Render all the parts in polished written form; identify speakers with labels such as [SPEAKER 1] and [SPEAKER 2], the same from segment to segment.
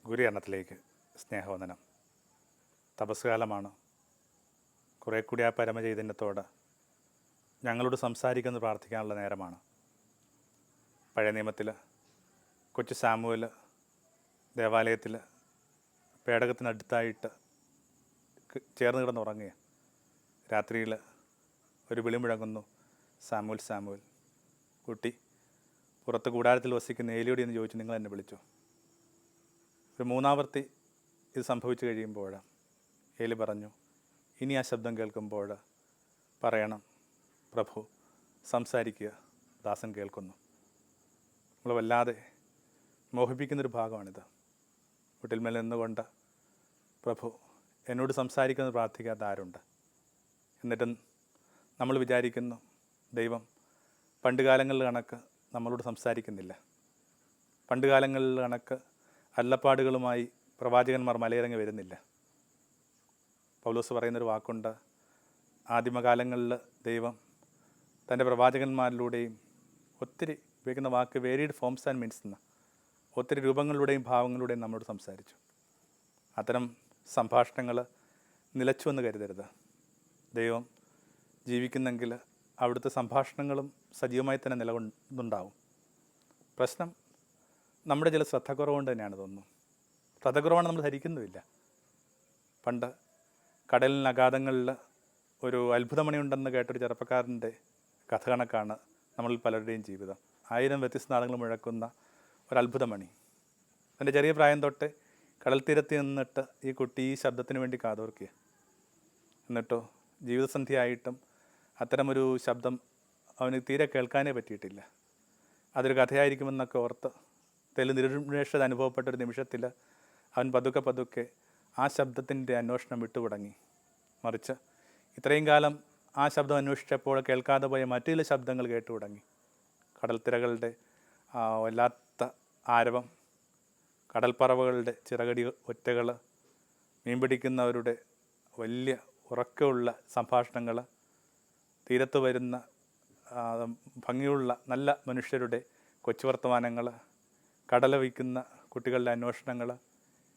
[SPEAKER 1] ഗുരുകരണത്തിലേക്ക് സ്നേഹവന്ദനം. തപസ്സുകാലമാണ്. കുറേ കൂടി ആ പരമചൈതന്യത്തോട് ഞങ്ങളോട് സംസാരിക്കുന്നത് പ്രാർത്ഥിക്കാനുള്ള നേരമാണ്. പഴയ നിയമത്തിൽ കൊച്ചു സാമുവൽ ദേവാലയത്തിൽ പേടകത്തിനടുത്തായിട്ട് ചേർന്ന് കിടന്നുറങ്ങുക. രാത്രിയിൽ ഒരു വിളി മുഴങ്ങുന്നു, സാമുവൽ സാമുവൽ. കുട്ടി പുറത്ത് കൂടാരത്തിൽ വസിക്കുന്ന ഏലിയോട് എന്ന് ചോദിച്ചു, നിങ്ങൾ എന്നെ വിളിച്ചു. ഒരു മൂന്നാവർത്തി ഇത് സംഭവിച്ചു കഴിയുമ്പോൾ ഏലി പറഞ്ഞു, ഇനി ആ ശബ്ദം കേൾക്കുമ്പോൾ പറയണം, പ്രഭു സംസാരിക്കുക, ദാസൻ കേൾക്കുന്നു. നമ്മൾ വല്ലാതെ മോഹിപ്പിക്കുന്നൊരു ഭാഗമാണിത്. വീട്ടിൽമേൽ നിന്നുകൊണ്ട് പ്രഭു എന്നോട് സംസാരിക്കുന്നത് പ്രാർത്ഥിക്കാത്ത ആരുണ്ട്? എന്നിട്ടും നമ്മൾ വിചാരിക്കുന്നു ദൈവം പണ്ട് കാലങ്ങളിൽ കണക്ക് നമ്മളോട് സംസാരിക്കുന്നില്ല. പണ്ട് കാലങ്ങളിൽ കണക്ക് അല്ലപ്പാടുകളുമായി പ്രവാചകന്മാർ മലയിറങ്ങി വരുന്നില്ല. പൗലോസ് പറയുന്നൊരു വാക്കുണ്ട്, ആദിമകാലങ്ങളിൽ ദൈവം തൻ്റെ പ്രവാചകന്മാരിലൂടെയും ഒത്തിരി ഉപയോഗിക്കുന്ന വാക്ക് വേരിഡ് ഫോംസ് ആൻഡ് മീൻസ് എന്ന ഒത്തിരി രൂപങ്ങളിലൂടെയും ഭാവങ്ങളിലൂടെയും നമ്മളോട് സംസാരിച്ചു. അത്തരം സംഭാഷണങ്ങൾ നിലച്ചു എന്ന് കരുതരുത്. ദൈവം ജീവിക്കുന്നെങ്കിൽ അവിടുത്തെ സംഭാഷണങ്ങളും സജീവമായി തന്നെ നിലകൊണ്ടുണ്ടാവും. പ്രശ്നം നമ്മുടെ ചില ശ്രദ്ധക്കുറവുകൊണ്ട് തന്നെയാണ് തോന്നുന്നു. ശ്രദ്ധക്കുറവാണ് നമ്മൾ ധരിക്കുന്നുമില്ല. പണ്ട് കടലിനഗാധങ്ങളിൽ ഒരു അത്ഭുതമണിയുണ്ടെന്ന് കേട്ടൊരു ചെറുപ്പക്കാരൻ്റെ കഥ കണക്കാണ് നമ്മളിൽ പലരുടെയും ജീവിതം. 1000 വ്യത്യസ്ത നാളുകൾ മുഴക്കുന്ന ഒരത്ഭുതമണി. എൻ്റെ ചെറിയ പ്രായം തൊട്ട് കടൽ തീരത്ത് നിന്നിട്ട് ഈ കുട്ടി ഈ ശബ്ദത്തിന് വേണ്ടി കാതോർക്കുക. എന്നിട്ടോ ജീവിതസന്ധിയായിട്ടും അത്തരമൊരു ശബ്ദം അവന് തീരെ കേൾക്കാനേ പറ്റിയിട്ടില്ല. അതൊരു കഥയായിരിക്കുമെന്നൊക്കെ ഓർത്ത് നിരുന്മേഷത അനുഭവപ്പെട്ടൊരു നിമിഷത്തിൽ അവൻ പതുക്കെ ആ ശബ്ദത്തിൻ്റെ അന്വേഷണം വിട്ടുതുടങ്ങി. മറിച്ച് ഇത്രയും കാലം ആ ശബ്ദം അന്വേഷിച്ചപ്പോൾ കേൾക്കാതെ പോയ മറ്റു ചില ശബ്ദങ്ങൾ കേട്ടു തുടങ്ങി. കടൽത്തിരകളുടെ വല്ലാത്ത ആരവം, കടൽപ്പറവകളുടെ ചിറകടി ഒറ്റകൾ, മീൻ പിടിക്കുന്നവരുടെ വലിയ ഉറക്കമുള്ള സംഭാഷണങ്ങൾ, തീരത്ത് വരുന്ന ഭംഗിയുള്ള നല്ല മനുഷ്യരുടെ കൊച്ചു വർത്തമാനങ്ങൾ, കടല വയ്ക്കുന്ന കുട്ടികളുടെ അന്വേഷണങ്ങൾ,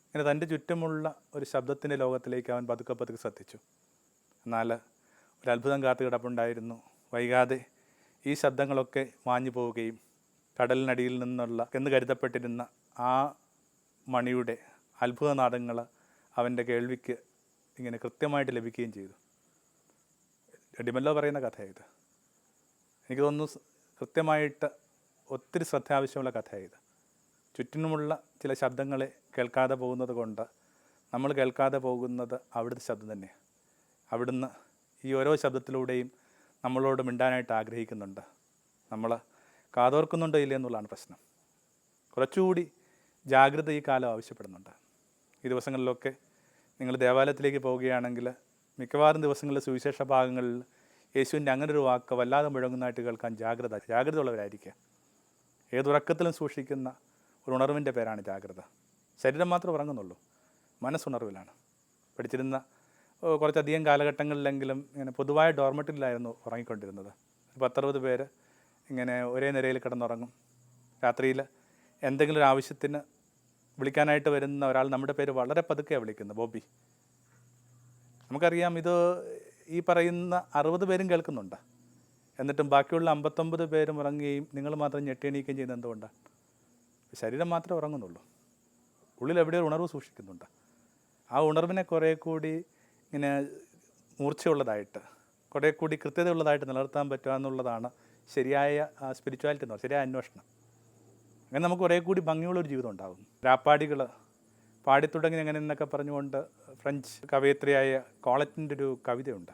[SPEAKER 1] ഇങ്ങനെ തൻ്റെ ചുറ്റുമുള്ള ഒരു ശബ്ദത്തിൻ്റെ ലോകത്തിലേക്ക് അവൻ പതുക്കെ ശ്രദ്ധിച്ചു. എന്നാൽ ഒരു അത്ഭുതം കാത്തു കിടപ്പുണ്ടായിരുന്നു. വൈകാതെ ഈ ശബ്ദങ്ങളൊക്കെ മാഞ്ഞു പോവുകയും കടലിനടിയിൽ നിന്നുള്ള എന്ന് കരുതപ്പെട്ടിരുന്ന ആ മണിയുടെ അത്ഭുതനാദങ്ങൾ അവൻ്റെ കേൾവിക്ക് ഇങ്ങനെ കൃത്യമായിട്ട് ലഭിക്കുകയും ചെയ്തു. ഡിമല്ലോ പറയുന്ന കഥയായത്. എനിക്ക് തോന്നുന്നു കൃത്യമായിട്ട് ഒത്തിരി ശ്രദ്ധ ആവശ്യമുള്ള കഥയായത്. ചുറ്റിനുമുള്ള ചില ശബ്ദങ്ങളെ കേൾക്കാതെ പോകുന്നത് കൊണ്ട് നമ്മൾ കേൾക്കാതെ പോകുന്നത് അവിടുത്തെ ശബ്ദം തന്നെയാണ്. അവിടുന്ന് ഈ ഓരോ ശബ്ദത്തിലൂടെയും നമ്മളോട് മിണ്ടാനായിട്ട് ആഗ്രഹിക്കുന്നുണ്ട്. നമ്മൾ കാതോർക്കുന്നുണ്ടോ ഇല്ലേ എന്നുള്ളതാണ് പ്രശ്നം. കുറച്ചുകൂടി ജാഗ്രത ഈ കാലം ആവശ്യപ്പെടുന്നുണ്ട്. ഈ ദിവസങ്ങളിലൊക്കെ നിങ്ങൾ ദേവാലയത്തിലേക്ക് പോവുകയാണെങ്കിൽ മിക്കവാറും ദിവസങ്ങളിൽ സുവിശേഷ ഭാഗങ്ങളിൽ യേശുവിൻ്റെ അങ്ങനൊരു വാക്ക് വല്ലാതെ മുഴങ്ങുന്നതായിട്ട് കേൾക്കാൻ ജാഗ്രത ഉള്ളവരായിരിക്കുക. ഏതുറക്കത്തിലും സൂക്ഷിക്കുന്ന ഒരു ഉണർവിൻ്റെ പേരാണ് ജാഗ്രത. ശരീരം മാത്രമേ ഉറങ്ങുന്നുള്ളൂ, മനസ്സുണർവിലാണ്. പഠിച്ചിരുന്ന കുറച്ചധികം കാലഘട്ടങ്ങളിലെങ്കിലും ഇങ്ങനെ പൊതുവായ ഡോർമെറ്ററിലായിരുന്നു ഉറങ്ങിക്കൊണ്ടിരുന്നത്. 10-60 പേര് ഇങ്ങനെ ഒരേ നിരയിൽ കിടന്നുറങ്ങും. രാത്രിയിൽ എന്തെങ്കിലും ഒരു ആവശ്യത്തിന് വിളിക്കാനായിട്ട് വരുന്ന ഒരാൾ നമ്മുടെ പേര് വളരെ പതുക്കെയാണ് വിളിക്കുന്നത്, ബോബി. നമുക്കറിയാം ഇത് ഈ പറയുന്ന 60 പേരും കേൾക്കുന്നുണ്ട്. എന്നിട്ടും ബാക്കിയുള്ള 59 പേരും ഉറങ്ങുകയും നിങ്ങൾ മാത്രം ഞെട്ടിയണീക്കുകയും ചെയ്യുന്നത് എന്തുകൊണ്ടാണ്? ശരീരം മാത്രമേ ഉറങ്ങുന്നുള്ളൂ. ഉള്ളിൽ എവിടെയോ ഉണർവ് സൂക്ഷിക്കുന്നുണ്ട്. ആ ഉണർവിനെ കുറേ കൂടി ഇങ്ങനെ മൂർച്ചയുള്ളതായിട്ട്, കുറേ കൂടി കൃത്യതയുള്ളതായിട്ട് നിലനിർത്താൻ പറ്റുക എന്നുള്ളതാണ് ശരിയായ സ്പിരിച്വാലിറ്റി എന്ന് പറയുന്നത്, ശരിയായ അന്വേഷണം. അങ്ങനെ നമുക്ക് കുറേ കൂടി ഭംഗിയുള്ളൊരു ജീവിതം ഉണ്ടാകും. രാപ്പാടികൾ പാടിത്തുടങ്ങി അങ്ങനെ എന്നൊക്കെ പറഞ്ഞുകൊണ്ട് ഫ്രഞ്ച് കവയിത്രിയായ കോളറ്റിൻ്റെ ഒരു കവിതയുണ്ട്.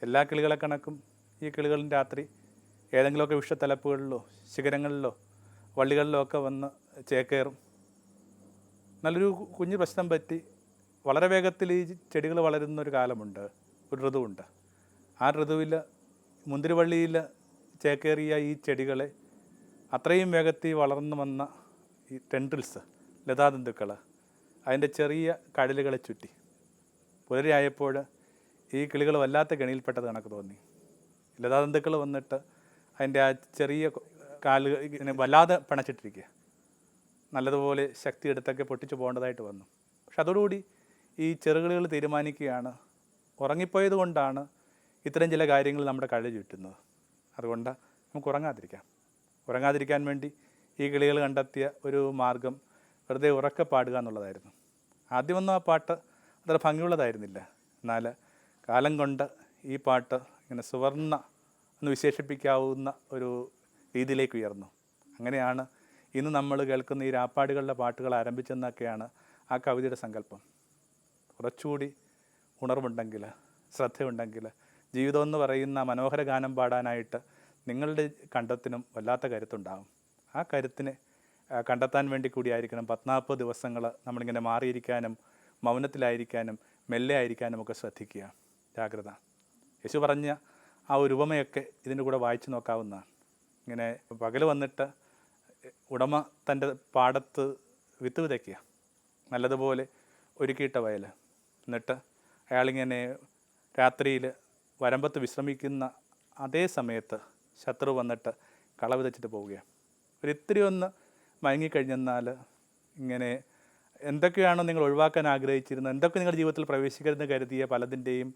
[SPEAKER 1] എല്ലാ കിളികളെ കണക്കും ഈ കിളികളും രാത്രി ഏതെങ്കിലുമൊക്കെ വിഷത്തലപ്പുകളിലോ ശിഖരങ്ങളിലോ വള്ളികളിലോ ഒക്കെ വന്ന് ചേക്കേറും. നല്ലൊരു കുഞ്ഞു പ്രശ്നം പറ്റി വളരെ വേഗത്തിൽ ഈ ചെടികൾ വളരുന്നൊരു കാലമുണ്ട്, ഒരു ഋതുവുണ്ട്. ആ ഋതുവിൽ മുന്തിരിവള്ളിയിൽ ചേക്കേറിയ ഈ ചെടികളെ അത്രയും വേഗത്തിൽ വളർന്നു വന്ന ഈ ടെൻഡ്രിൽസ്, ലതാതന്തുക്കൾ അതിൻ്റെ ചെറിയ കഴലുകളെ ചുറ്റി പുലരിയായപ്പോൾ ഈ കിളികൾ വല്ലാത്ത കെണിയിൽപ്പെട്ടത് കണക്ക് തോന്നി. ലതാതന്തുക്കൾ വന്നിട്ട് അതിൻ്റെ ആ ചെറിയ കാലുകൾ ഇങ്ങനെ വല്ലാതെ പിണച്ചിട്ടിരിക്കുക. നല്ലതുപോലെ ശക്തി എടുത്തൊക്കെ പൊട്ടിച്ചു പോകേണ്ടതായിട്ട് വന്നു. പക്ഷെ അതോടുകൂടി ഈ ചെറുകളികൾ തീരുമാനിക്കുകയാണ്, ഉറങ്ങിപ്പോയത് കൊണ്ടാണ് ഇത്തരം ചില കാര്യങ്ങൾ നമ്മുടെ കഴ ചുറ്റുന്നത്. അതുകൊണ്ട് നമുക്ക് ഉറങ്ങാതിരിക്കാൻ വേണ്ടി ഈ കിളികൾ കണ്ടെത്തിയ ഒരു മാർഗം വെറുതെ ഉറക്കെ പാടുക എന്നുള്ളതായിരുന്നു. ആദ്യമൊന്നും ആ പാട്ട് അത്ര ഭംഗിയുള്ളതായിരുന്നില്ല. എന്നാൽ കാലം കൊണ്ട് ഈ പാട്ട് ഇങ്ങനെ സുവർണ്ണ എന്ന് വിശേഷിപ്പിക്കാവുന്ന ഒരു രീതിയിലേക്ക് ഉയർന്നു. അങ്ങനെയാണ് ഇന്ന് നമ്മൾ കേൾക്കുന്ന ഈ രാപ്പാടുകളുടെ പാട്ടുകൾ ആരംഭിച്ചെന്നൊക്കെയാണ് ആ കവിതയുടെ സങ്കല്പം. കുറച്ചുകൂടി ഉണർവുണ്ടെങ്കിൽ, ശ്രദ്ധയുണ്ടെങ്കിൽ ജീവിതം എന്ന് പറയുന്ന മനോഹര ഗാനം പാടാനായിട്ട് നിങ്ങളുടെ കണ്ടത്തിനും വല്ലാത്ത കരുത്തുണ്ടാകും. ആ കരുത്തിനെ കണ്ടെത്താൻ വേണ്ടി കൂടിയായിരിക്കണം 40 ദിവസങ്ങൾ നമ്മളിങ്ങനെ മാറിയിരിക്കാനും മൗനത്തിലായിരിക്കാനും മെല്ലെ ആയിരിക്കാനും ഒക്കെ ശ്രദ്ധിക്കുക. ജാഗ്രത. യേശു പറഞ്ഞ ആ ഒരു ഉപമയൊക്കെ ഇതിൻ്റെ കൂടെ വായിച്ചു നോക്കാവുന്നതാണ്. ഇങ്ങനെ പകൽ വന്നിട്ട് ഉടമ തൻ്റെ പാടത്ത് വിത്ത് വിതയ്ക്കുക, നല്ലതുപോലെ ഒരുക്കിയിട്ട വയൽ. എന്നിട്ട് അയാളിങ്ങനെ രാത്രിയിൽ വരമ്പത്ത് വിശ്രമിക്കുന്ന അതേ സമയത്ത് ശത്രു വന്നിട്ട് കള വിതച്ചിട്ട് പോവുകയാണ്. ഒരിത്തിരി ഒന്ന് മയങ്ങിക്കഴിഞ്ഞെന്നാൽ ഇങ്ങനെ എന്തൊക്കെയാണോ നിങ്ങൾ ഒഴിവാക്കാൻ ആഗ്രഹിച്ചിരുന്നത്, എന്തൊക്കെ നിങ്ങളുടെ ജീവിതത്തിൽ പ്രവേശിക്കരുതെന്ന് കരുതിയ പലതിൻ്റെയും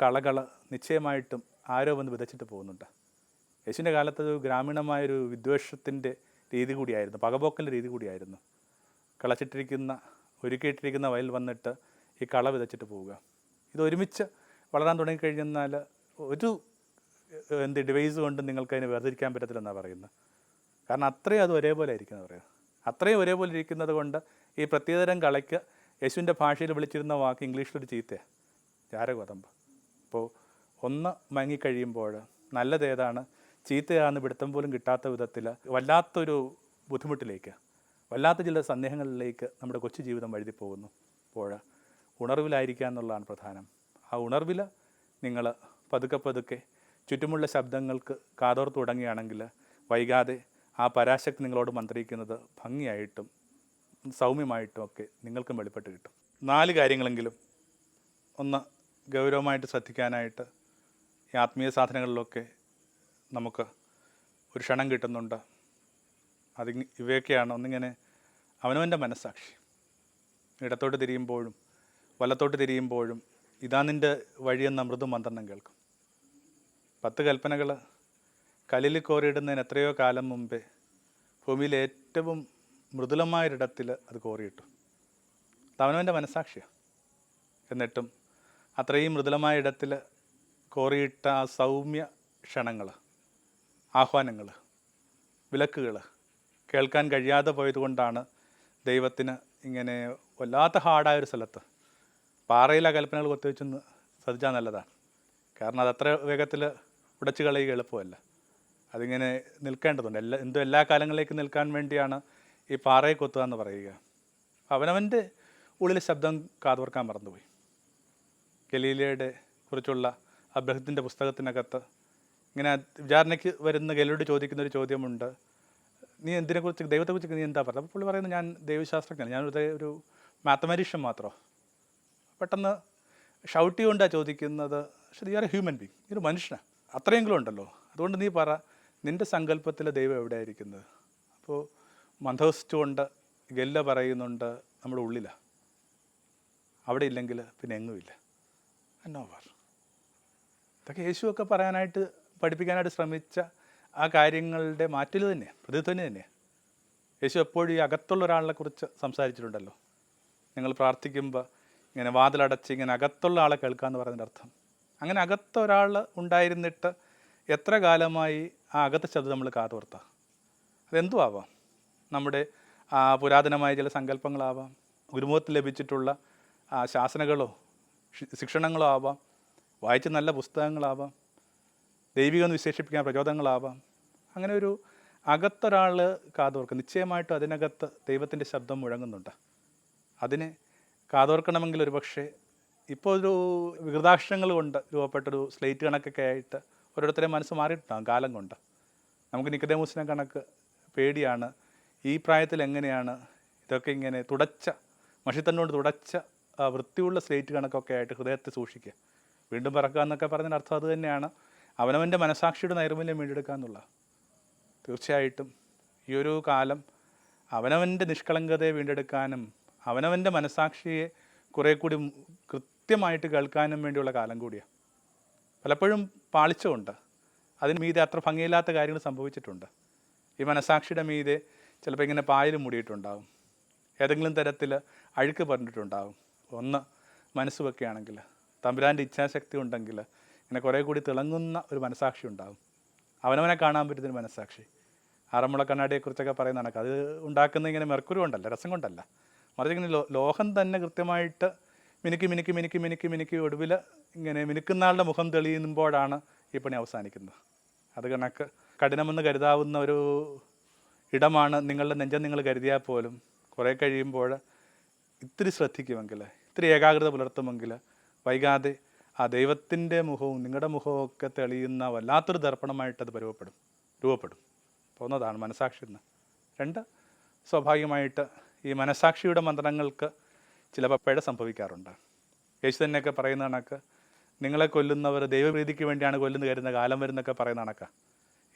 [SPEAKER 1] കളകൾ നിശ്ചയമായിട്ടും ആരോ വന്ന് വിതച്ചിട്ട് പോകുന്നുണ്ട്. യേശുവിൻ്റെ കാലത്ത് ഒരു ഗ്രാമീണമായൊരു വിദ്വേഷത്തിൻ്റെ രീതി കൂടിയായിരുന്നു, പകപോക്കലിൻ്റെ രീതി കൂടിയായിരുന്നു. കളച്ചിട്ടിരിക്കുന്ന ഒരുക്കിയിട്ടിരിക്കുന്ന വയൽ വന്നിട്ട് ഈ കള വിതച്ചിട്ട് പോവുക. ഇത് ഒരുമിച്ച് വളരാൻ തുടങ്ങിക്കഴിഞ്ഞെന്നാൽ ഒരു ഡിവൈസ് കൊണ്ട് നിങ്ങൾക്കതിനെ വേർതിരിക്കാൻ പറ്റത്തില്ലെന്നാണ് പറയുന്നത്. കാരണം അത്രയും അത് ഒരേപോലെ ആയിരിക്കുന്നത് പറയുന്നത്. അത്രയും ഒരേപോലെ ഇരിക്കുന്നത് കൊണ്ട് ഈ പ്രത്യേകതരം കളയ്ക്ക് യേശുവിൻ്റെ ഭാഷയിൽ വിളിച്ചിരുന്ന വാക്ക് ഇംഗ്ലീഷിലൊരു ചീത്തയാണ്, ജാരകോതമ്പ്. അപ്പോൾ ഒന്ന് മയങ്ങിക്കഴിയുമ്പോൾ നല്ലതേതാണ് ചീത്തയാണെന്ന് പിടുത്തം പോലും കിട്ടാത്ത വിധത്തിൽ വല്ലാത്തൊരു ബുദ്ധിമുട്ടിലേക്ക്, വല്ലാത്ത ചില സന്ദേഹങ്ങളിലേക്ക് നമ്മുടെ കൊച്ചു ജീവിതം വഴുതി പോകുന്നു. അപ്പോൾ ഉണർവിലായിരിക്കുക എന്നുള്ളതാണ് പ്രധാനം. ആ ഉണർവിൽ നിങ്ങൾ പതുക്കെ ചുറ്റുമുള്ള ശബ്ദങ്ങൾക്ക് കാതോർത്ത് തുടങ്ങുകയാണെങ്കിൽ വൈകാതെ ആ പരാശക്തി നിങ്ങളോട് മന്ത്രിക്കുന്നത് ഭംഗിയായിട്ടും സൗമ്യമായിട്ടും ഒക്കെ നിങ്ങൾക്കും വെളിപ്പെട്ട് കിട്ടും. 4 കാര്യങ്ങളെങ്കിലും ഒന്ന് ഗൗരവമായിട്ട് ശ്രദ്ധിക്കാനായിട്ട് ഈ ആത്മീയ സാധനങ്ങളിലൊക്കെ നമുക്ക് ഒരു ക്ഷണം കിട്ടുന്നുണ്ട്. ഇവയൊക്കെയാണ്. ഒന്നിങ്ങനെ അവനവൻ്റെ മനസ്സാക്ഷി, ഇടത്തോട്ട് തിരിയുമ്പോഴും വലത്തോട്ട് തിരിയുമ്പോഴും ഇതാ നിൻ്റെ വഴിയെന്ന മൃദു മന്ത്രണം കേൾക്കും. 10 കൽപ്പനകൾ കല്ലിൽ കോറിയിടുന്നതിന് എത്രയോ കാലം മുമ്പേ ഭൂമിയിലെ ഏറ്റവും മൃദുലമായൊരിടത്തിൽ അത് കോറിയിട്ടു. അവനവൻ്റെ മനസ്സാക്ഷിയാണ്. എന്നിട്ടും അത്രയും മൃദുലമായ ഇടത്തിൽ കോറിയിട്ട ആ സൗമ്യ ക്ഷണങ്ങൾ, ആഹ്വാനങ്ങൾ, വിലക്കുകൾ കേൾക്കാൻ കഴിയാതെ പോയതുകൊണ്ടാണ് ദൈവത്തിന് ഇങ്ങനെ വല്ലാത്ത ഹാർഡായൊരു സ്ഥലത്ത് പാറയിലെ കൽപ്പനകൾ കൊത്തിവെച്ചെന്ന് ശ്രദ്ധിച്ചാൽ നല്ലതാണ്. കാരണം അതത്ര വേഗത്തിൽ ഉടച്ചു കളയുക എളുപ്പമല്ല. അതിങ്ങനെ നിൽക്കേണ്ടതുണ്ട്. എല്ലാ കാലങ്ങളിലേക്ക് നിൽക്കാൻ വേണ്ടിയാണ് ഈ പാറയെ കൊത്തുക എന്ന് പറയുക. അവനവൻ്റെ ഉള്ളിലെ ശബ്ദം കാതോർക്കാൻ മറന്നുപോയി. ഗലീലയുടെ കുറിച്ചുള്ള അബ്രഹത്തിൻ്റെ പുസ്തകത്തിനകത്ത് ഇങ്ങനെ വിചാരണയ്ക്ക് വരുന്ന ഗലീലയോട് ചോദിക്കുന്നൊരു ചോദ്യമുണ്ട്, നീ എന്തിനെക്കുറിച്ച്, ദൈവത്തെക്കുറിച്ച് നീ എന്താ പറയുക? അപ്പോൾ പുള്ളി പറയുന്നത്, ഞാൻ ദൈവശാസ്ത്രജ്ഞൻ, ഞാനൊരു മാത്തമാറ്റീഷ്യൻ മാത്രമോ. പെട്ടെന്ന് ഷൗട്ട് കൊണ്ടാണ് ചോദിക്കുന്നത്, പക്ഷേ നീ ആർ എ ഹ്യൂമൻ ബീങ്, നീ ഒരു മനുഷ്യനാണ്, അത്രയെങ്കിലും ഉണ്ടല്ലോ, അതുകൊണ്ട് നീ പറ, നിൻ്റെ സങ്കല്പത്തിലെ ദൈവം എവിടെയായിരിക്കുന്നത്? അപ്പോൾ മന്ദഹസിച്ചുകൊണ്ട് ഗല്ല പറയുന്നുണ്ട്, നമ്മുടെ ഉള്ളിലാണ്, അവിടെ ഇല്ലെങ്കിൽ പിന്നെ എങ്ങുമില്ല. എന്നോവർ. ഇതൊക്കെ യേശുവൊക്കെ പറയാനായിട്ട് പഠിപ്പിക്കാനായിട്ട് ശ്രമിച്ച ആ കാര്യങ്ങളുടെ മാറ്റിൽ തന്നെയാണ്, പ്രതിധ്വനി തന്നെയാണ്. യേശു എപ്പോഴും ഈ അകത്തുള്ള ഒരാളെ കുറിച്ച് സംസാരിച്ചിട്ടുണ്ടല്ലോ. നിങ്ങൾ പ്രാർത്ഥിക്കുമ്പോൾ ഇങ്ങനെ വാതിലടച്ച് ഇങ്ങനെ അകത്തുള്ള ആളെ കേൾക്കാമെന്ന് പറയുന്നതിൻ്റെ അർത്ഥം, അങ്ങനെ അകത്തൊരാൾ ഉണ്ടായിരുന്നിട്ട് എത്ര കാലമായി ആ അകത്തെ ശബ്ദം നമ്മൾ കാതോർത്താം. അതെന്തും ആവാം, നമ്മുടെ പുരാതനമായ ചില സങ്കല്പങ്ങളാവാം, ഗുരുമുഖത്തിൽ ലഭിച്ചിട്ടുള്ള ശാസനകളോ ശിക്ഷണങ്ങളോ ആവാം, വായിച്ച നല്ല പുസ്തകങ്ങളാവാം, ദൈവികമെന്ന് വിശേഷിപ്പിക്കാൻ പ്രചോദനങ്ങളാവാം. അങ്ങനെ ഒരു അകത്തൊരാൾ കാതോർക്കുക, നിശ്ചയമായിട്ടും അതിനകത്ത് ദൈവത്തിൻ്റെ ശബ്ദം മുഴങ്ങുന്നുണ്ട്. അതിനെ കാതോർക്കണമെങ്കിൽ ഒരു പക്ഷേ ഇപ്പോൾ ഒരു വികൃതാക്ഷരങ്ങൾ കൊണ്ട് രൂപപ്പെട്ടൊരു സ്ലേറ്റ് കണക്കൊക്കെ ആയിട്ട് ഓരോരുത്തരെ മനസ്സ് മാറിയിട്ടുണ്ടാകും കാലം കൊണ്ട്. നമുക്ക് നിക്കോദേമോസിനെ കണക്ക് പേടിയാണ്, ഈ പ്രായത്തിൽ എങ്ങനെയാണ് ഇതൊക്കെ ഇങ്ങനെ മഷിത്തണ്ണുകൊണ്ട് തുടച്ച വൃത്തിയുള്ള സ്ലേറ്റ് കണക്കൊക്കെ ആയിട്ട് ഹൃദയത്തെ സൂക്ഷിക്കുക, വീണ്ടും പറക്കുക എന്നൊക്കെ പറഞ്ഞതിന് അർത്ഥം അത് തന്നെയാണ്, അവനവൻ്റെ മനസാക്ഷിയുടെ നൈർമല്യം വീണ്ടെടുക്കുക എന്നുള്ള. തീർച്ചയായിട്ടും ഈ ഒരു കാലം അവനവൻ്റെ നിഷ്കളങ്കതയെ വീണ്ടെടുക്കാനും അവനവൻ്റെ മനസാക്ഷിയെ കുറേ കൂടി കൃത്യമായിട്ട് കേൾക്കാനും വേണ്ടിയുള്ള കാലം കൂടിയാണ്. പലപ്പോഴും പാളിച്ചുകൊണ്ട് അതിന് മീതെ അത്ര ഭംഗിയില്ലാത്ത കാര്യങ്ങൾ സംഭവിച്ചിട്ടുണ്ട്. ഈ മനസാക്ഷിയുടെ മീതെ ചിലപ്പോൾ ഇങ്ങനെ പായൽ മൂടിയിട്ടുണ്ടാകും, ഏതെങ്കിലും തരത്തിൽ അഴുക്ക് പറഞ്ഞിട്ടുണ്ടാകും. ഒന്ന് മനസ്സ് വെക്കുകയാണെങ്കിൽ, തമ്പുരാൻ്റെ ഇച്ഛാശക്തി ഉണ്ടെങ്കിൽ ഇങ്ങനെ കുറേ കൂടി തിളങ്ങുന്ന ഒരു മനസാക്ഷി ഉണ്ടാകും. അവനവനെ കാണാൻ പറ്റുന്നൊരു മനസാക്ഷി. ആറന്മുള കണ്ണാടിയെക്കുറിച്ചൊക്കെ പറയുന്ന കണക്ക് അത് ഉണ്ടാക്കുന്ന ഇങ്ങനെ മെർക്കുറി കൊണ്ടല്ല, രസം കൊണ്ടല്ല, മറിച്ച് ഇങ്ങനെ ലോഹം തന്നെ കൃത്യമായിട്ട് മിനുക്കി മിനുക്കി മിനുക്കി മിനുക്കി മിനുക്കി ഒടുവിൽ ഇങ്ങനെ മിനുക്കുന്ന ആളുടെ മുഖം തെളിയുമ്പോഴാണ് ഈ പണി അവസാനിക്കുന്നത്. അത് കണക്ക് കഠിനമെന്ന് കരുതാവുന്ന ഒരു ഇടമാണ് നിങ്ങളുടെ നെഞ്ചം നിങ്ങൾ കരുതിയാൽ പോലും കുറേ കഴിയുമ്പോൾ ഇത്തിരി ശ്രദ്ധിക്കുമെങ്കിൽ, ഇത്തിരി ഏകാഗ്രത പുലർത്തുമെങ്കിൽ വൈകാതെ ആ ദൈവത്തിൻ്റെ മുഖവും നിങ്ങളുടെ മുഖവും ഒക്കെ തെളിയുന്ന വല്ലാത്തൊരു ദർപ്പണമായിട്ടത് രൂപപ്പെടും പോകുന്നതാണ് മനസാക്ഷി എന്ന്. രണ്ട്, സ്വാഭാവികമായിട്ട് ഈ മനസാക്ഷിയുടെ മന്ത്രങ്ങൾക്ക് ചിലപ്പോൾ പിഴ സംഭവിക്കാറുണ്ട്. യേശു തന്നെയൊക്കെ പറയുന്ന കണക്ക് നിങ്ങളെ കൊല്ലുന്നവർ ദൈവപ്രീതിക്ക് വേണ്ടിയാണ് കൊല്ലുന്ന കരുതുന്ന കാലം വരുന്നൊക്കെ പറയുന്ന കണക്കാണ്.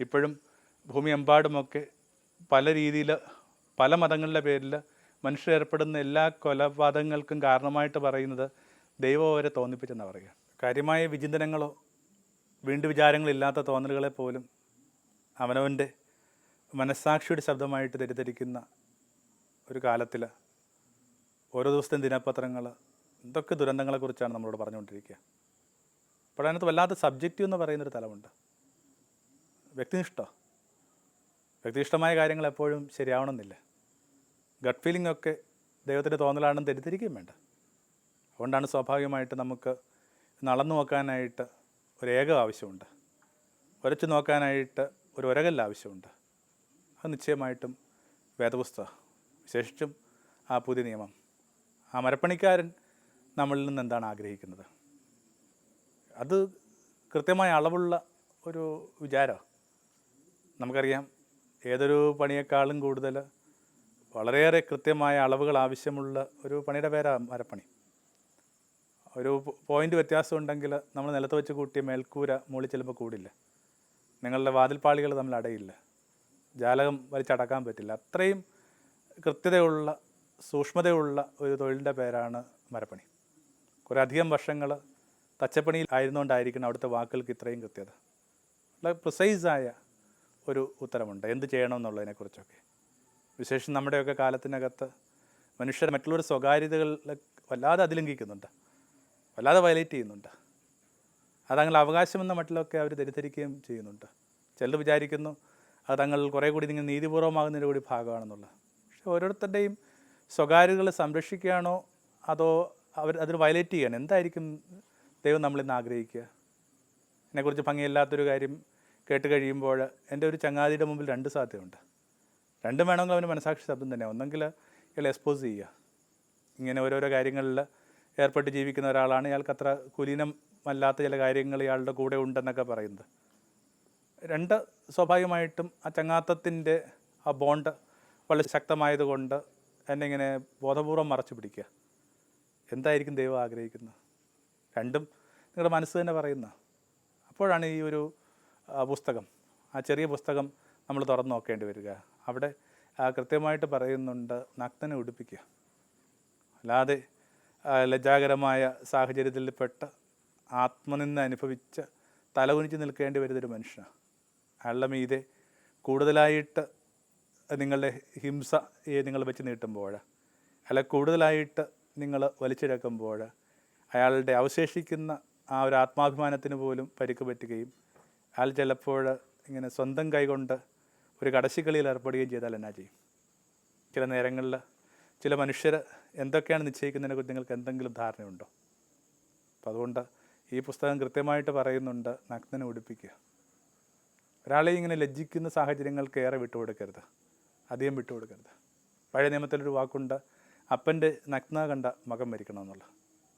[SPEAKER 1] ഇപ്പോഴും ഭൂമിയെമ്പാടുമൊക്കെ പല രീതിയിൽ പല മതങ്ങളുടെ പേരിൽ മനുഷ്യർ ഏർപ്പെടുന്ന എല്ലാ കൊലപാതകങ്ങൾക്കും കാരണമായിട്ട് പറയുന്നത് ദൈവം അവരെ തോന്നിപ്പിച്ചെന്നാണ് പറയുക. കാര്യമായ വിചിന്തനങ്ങളോ വീണ്ടും വിചാരങ്ങളില്ലാത്ത തോന്നലുകളെ പോലും അവനവൻ്റെ മനസ്സാക്ഷിയുടെ ശബ്ദമായിട്ട് തെറ്റിദ്ധരിക്കുന്ന ഒരു കാലത്തിൽ ഓരോ ദിവസത്തെയും ദിനപത്രങ്ങൾ എന്തൊക്കെ ദുരന്തങ്ങളെക്കുറിച്ചാണ് നമ്മളോട് പറഞ്ഞുകൊണ്ടിരിക്കുക. അപ്പോൾ അതിനകത്ത് വല്ലാത്ത സബ്ജക്റ്റീവ് എന്ന് പറയുന്നൊരു തലമുണ്ട്. വ്യക്തിനിഷ്ഠമായ കാര്യങ്ങൾ എപ്പോഴും ശരിയാവണമെന്നില്ല. ഗട്ട് ഫീലിംഗ് ഒക്കെ ദൈവത്തിൻ്റെ തോന്നലാണെന്ന് തെറ്റിദ്ധരിക്കുകയും വേണ്ട. അതുകൊണ്ടാണ് സ്വാഭാവികമായിട്ട് നമുക്ക് നടന്നു നോക്കാനായിട്ട് ഒരു ഏകം ആവശ്യമുണ്ട്, ഉരച്ചു നോക്കാനായിട്ട് ഒരു ഉരകല്ല് ആവശ്യമുണ്ട്. അത് നിശ്ചയമായിട്ടും വേദപുസ്തകം, വിശേഷിച്ചും ആ പുതിയ നിയമം. ആ മരപ്പണിക്കാരൻ നമ്മളിൽ നിന്ന് എന്താണ് ആഗ്രഹിക്കുന്നത്, അത് കൃത്യമായ അളവുള്ള ഒരു വിചാരമാണ്. നമുക്കറിയാം, ഏതൊരു പണിയേക്കാളും കൂടുതൽ വളരെയേറെ കൃത്യമായ അളവുകൾ ആവശ്യമുള്ള ഒരു പണിയുടെ പേരാണ് മരപ്പണി. ഒരു പോയിൻ്റ് വ്യത്യാസം ഉണ്ടെങ്കിൽ നമ്മൾ നിലത്ത് വെച്ച് കൂട്ടിയ മേൽക്കൂര മുകളിൽ ചിലപ്പോൾ കൂടില്ല, നിങ്ങളുടെ വാതിൽപ്പാളികൾ തമ്മിൽ അടയില്ല, ജാലകം വലിച്ചടക്കാൻ പറ്റില്ല. അത്രയും കൃത്യതയുള്ള സൂക്ഷ്മതയുള്ള ഒരു തൊഴിലിൻ്റെ പേരാണ് മരപ്പണി. കുറേ അധികം വർഷങ്ങൾ തച്ചപ്പണിയിൽ ആയിരുന്നുകൊണ്ടായിരിക്കണം അവിടുത്തെ വാക്കുകൾക്ക് ഇത്രയും കൃത്യത. വളരെ പ്രിസൈസായ ഒരു ഉത്തരമുണ്ട് എന്ത് ചെയ്യണമെന്നുള്ളതിനെക്കുറിച്ചൊക്കെ. വിശേഷം നമ്മുടെയൊക്കെ കാലത്തിനകത്ത് മനുഷ്യർ മറ്റുള്ളവരുടെ സ്വകാര്യതകളിൽ വല്ലാതെ അതിലംഘിക്കുന്നുണ്ട്, വല്ലാതെ വയലേറ്റ് ചെയ്യുന്നുണ്ട്. അത് തങ്ങളുടെ അവകാശമെന്ന മട്ടിലൊക്കെ അവർ തെറ്റിദ്ധരിക്കുകയും ചെയ്യുന്നുണ്ട്. ചിലർ വിചാരിക്കുന്നു അത് തങ്ങൾ കുറേ കൂടി നിങ്ങൾ നീതിപൂർവമാകുന്നതിൻ്റെ കൂടി ഭാഗമാണെന്നുള്ളത്. പക്ഷേ ഓരോരുത്തരുടെയും സ്വകാര്യതകളെ സംരക്ഷിക്കുകയാണോ അതോ അതിന് വയലേറ്റ് ചെയ്യണം? എന്തായിരിക്കും ദൈവം നമ്മളിന്ന് ആഗ്രഹിക്കുക? ഇതിനെക്കുറിച്ച് ഭംഗിയില്ലാത്തൊരു കാര്യം കേട്ട് കഴിയുമ്പോൾ എൻ്റെ ഒരു ചങ്ങാതിയുടെ മുമ്പിൽ രണ്ട് സാധ്യതയുണ്ട്. രണ്ടും വേണമെങ്കിൽ അവന് മനസാക്ഷി ശബ്ദം തന്നെ. ഒന്നെങ്കിൽ ഇയാൾ എക്സ്പോസ് ചെയ്യുക, ഇങ്ങനെ ഓരോരോ കാര്യങ്ങളിൽ ഏർപ്പെട്ട് ജീവിക്കുന്ന ഒരാളാണ്, ഇയാൾക്ക് അത്ര കുലീനമല്ലാത്ത ചില കാര്യങ്ങൾ ഇയാളുടെ കൂടെ ഉണ്ടെന്നൊക്കെ പറയുന്നത്. രണ്ട്, സ്വാഭാവികമായിട്ടും ആ ചങ്ങാത്തത്തിൻ്റെ ആ ബോണ്ട് വളരെ ശക്തമായതുകൊണ്ട് എന്നെ ഇങ്ങനെ ബോധപൂർവം മറച്ചു പിടിക്കുക. എന്തായിരിക്കും ദൈവം ആഗ്രഹിക്കുന്നത്? രണ്ടും നിങ്ങളുടെ മനസ്സ് തന്നെ പറയുന്ന. അപ്പോഴാണ് ഈ ഒരു പുസ്തകം, ആ ചെറിയ പുസ്തകം നമ്മൾ തുറന്നു നോക്കേണ്ടി വരിക. അവിടെ കൃത്യമായിട്ട് പറയുന്നുണ്ട് നഗ്നനെ ഉടുപ്പിക്കുക. അല്ലാതെ ലജ്ജാകരമായ സാഹചര്യത്തിൽപ്പെട്ട് ആത്മനിന്ദ അനുഭവിച്ച് തലകുനിച്ച് നിൽക്കേണ്ടി വരുന്നൊരു മനുഷ്യനാണ്. അയാളുടെ മീതെ കൂടുതലായിട്ട് നിങ്ങളുടെ ഹിംസയെ നിങ്ങൾ വെച്ച് നീട്ടുമ്പോൾ, അയാളെ കൂടുതലായിട്ട് നിങ്ങൾ വലിച്ചിഴക്കുമ്പോൾ അയാളുടെ അവശേഷിക്കുന്ന ആ ഒരു ആത്മാഭിമാനത്തിന് പോലും പരിക്ക് പറ്റുകയും അയാൾ ചിലപ്പോൾ ഇങ്ങനെ സ്വന്തം കൈകൊണ്ട് ഒരു കടശിക്കളിയിൽ ഏർപ്പെടുകയും ചെയ്താൽ എന്നാ ചെയ്യും? ചില നേരങ്ങളിൽ ചില മനുഷ്യർ എന്തൊക്കെയാണ് നിശ്ചയിക്കുന്നതിനെക്കുറിച്ച് നിങ്ങൾക്ക് എന്തെങ്കിലും ധാരണയുണ്ടോ? അപ്പോൾ അതുകൊണ്ട് ഈ പുസ്തകം കൃത്യമായിട്ട് പറയുന്നുണ്ട് നഗ്നനെ ഉടുപ്പിക്കുക. ഒരാളെ ഇങ്ങനെ ലജ്ജിക്കുന്ന സാഹചര്യങ്ങൾക്ക് ഏറെ വിട്ടുകൊടുക്കരുത്, അധികം വിട്ടുകൊടുക്കരുത്. പഴയ നിയമത്തിലൊരു വാക്കുണ്ട്, അപ്പൻ്റെ നഗ്ന കണ്ട മകൻ മരിക്കണമെന്നുള്ള.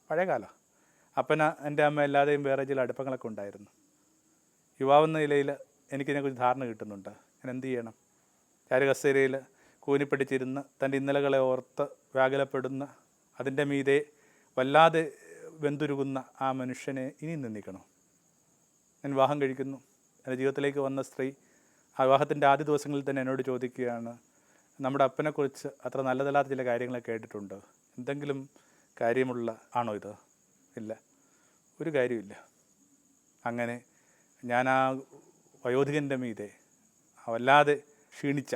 [SPEAKER 1] പഴയ കാലം അപ്പന എൻ്റെ അമ്മ എല്ലാതെയും വേറെ ചില അടുപ്പങ്ങളൊക്കെ ഉണ്ടായിരുന്നു. യുവാവെന്ന നിലയിൽ എനിക്കിതിനെക്കുറിച്ച് ധാരണ കിട്ടുന്നുണ്ട്. ഞാൻ എന്ത് ചെയ്യണം? ചാരുകസേരയിൽ കൂനിപ്പിടിച്ചിരുന്ന് തൻ്റെ ഇന്നലകളെ ഓർത്ത് വ്യാകുലപ്പെടുന്ന, അതിൻ്റെ മീതെ വല്ലാതെ വെന്തുരുകുന്ന ആ മനുഷ്യനെ ഇനി നിന്ദിക്കണം. ഞാൻ വിവാഹം കഴിക്കുന്നു. എൻ്റെ ജീവിതത്തിലേക്ക് വന്ന സ്ത്രീ ആ വിവാഹത്തിൻ്റെ ആദ്യ ദിവസങ്ങളിൽ തന്നെ എന്നോട് ചോദിക്കുകയാണ്, നമ്മുടെ അപ്പനെക്കുറിച്ച് അത്ര നല്ലതല്ലാത്ത ചില കാര്യങ്ങളൊക്കെ കേട്ടിട്ടുണ്ട്. എന്തെങ്കിലും കാര്യമുള്ള ആണോ ഇത്? ഇല്ല, ഒരു കാര്യമില്ല. അങ്ങനെ ഞാൻ ആ വയോധികൻ്റെ മീതെ, വല്ലാതെ ക്ഷീണിച്ച,